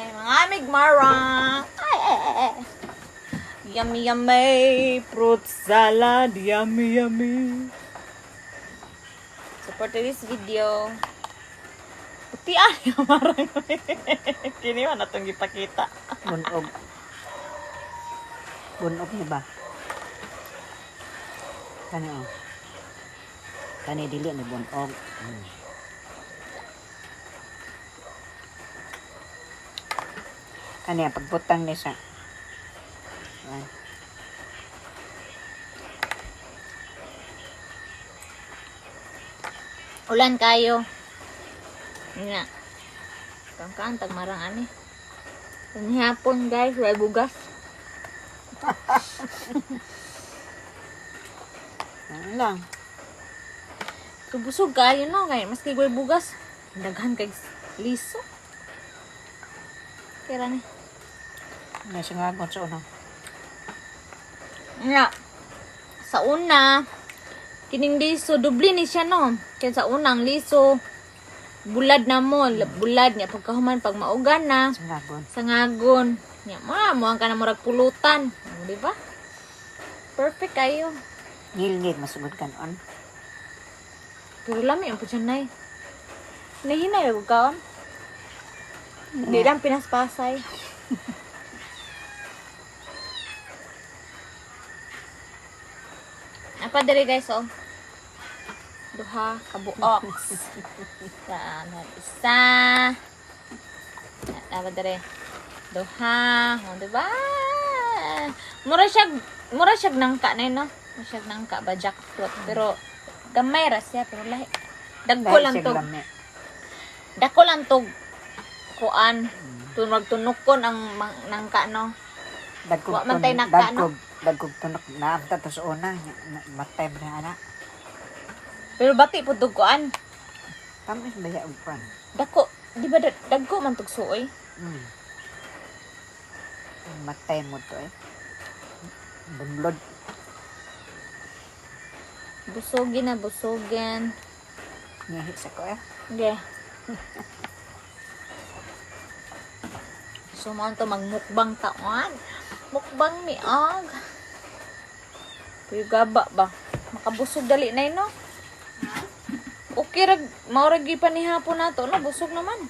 Mga amig marang. Yummy, yummy. Fruit salad. Yummy, yummy. So, for today's video, putian yung marang. Kini man natong ipakita. Bunog. Bunog niya ba? Kani o. Kani dili ni bunog. Kani ang pagbutang niya siya. Ayan. Ulan kayo. Yun nga. Kangkantag marang ani. Ang hapon guys, may bugas. Ano lang. Kubusog kayo no, kaya maski may bugas. Daghan kay liso. Kira ni. May singagon sa unang. Nga. Sa una, kining liso, dubli ni siya no. Kaya sa unang liso, bulad na mo, bulad niya pagkahuman pag maugan na. Singagon. Sangagon. Nya mo ang kana murag pulutan, di ba? Perfect kayo. Ngil-ngil masugod ka noon. Pero lami ang putyan nay. Nahinay ko kaon. Di lang pinaspasay. Apa diri guys oh. Duha kabuoks. Yan, isa. Apa diri? Duha, oh, diba? Mura siya nangka na yun, no? Mura siya nangka ba jackfruit. Pero, gamay ra siya, pero lahi. Dagko lang to. Dagko lang to. Kuan. Tunok-tunokon ang nangka, no? Dagkog Wa man tay naka, no? Dagkog tunok na amta to sa una. Matay mo na anak. Pero bati po kuan. Tamis ba yung pan? Dako, di ba dagko man tog suoy? Matay mo to eh. Bunlod. Busogin na, busogin. Ngihis ako eh. Okay. So, mo to magmukbang taon. Mukbang ni Og. Pero gaba ba? Makabusog dali na yun, no? Okay, mauragi pa ni hapon na to, no? Busog naman.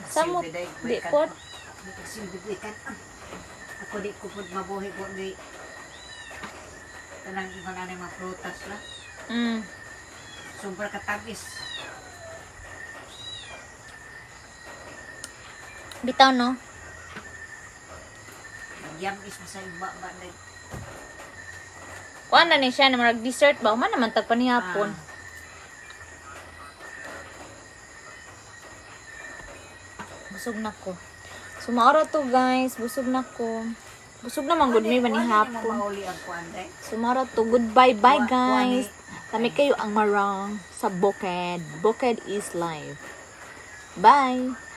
Samot, di po. Ako di ko po mabuhi po di tanang iba na mga prutas na. Super katabis. Bitaw, no? Yamis mo sa iba ba na. Kuan na ni siya na mag-dessert ba? Man naman tagpa ni hapon. Busog na ko. So, maora to guys. Busog na ko. Busog naman good may ni hapon. So, maora to. Goodbye. Bye guys. Kami kayo ang marang sa Bukid. Bukid is live. Bye.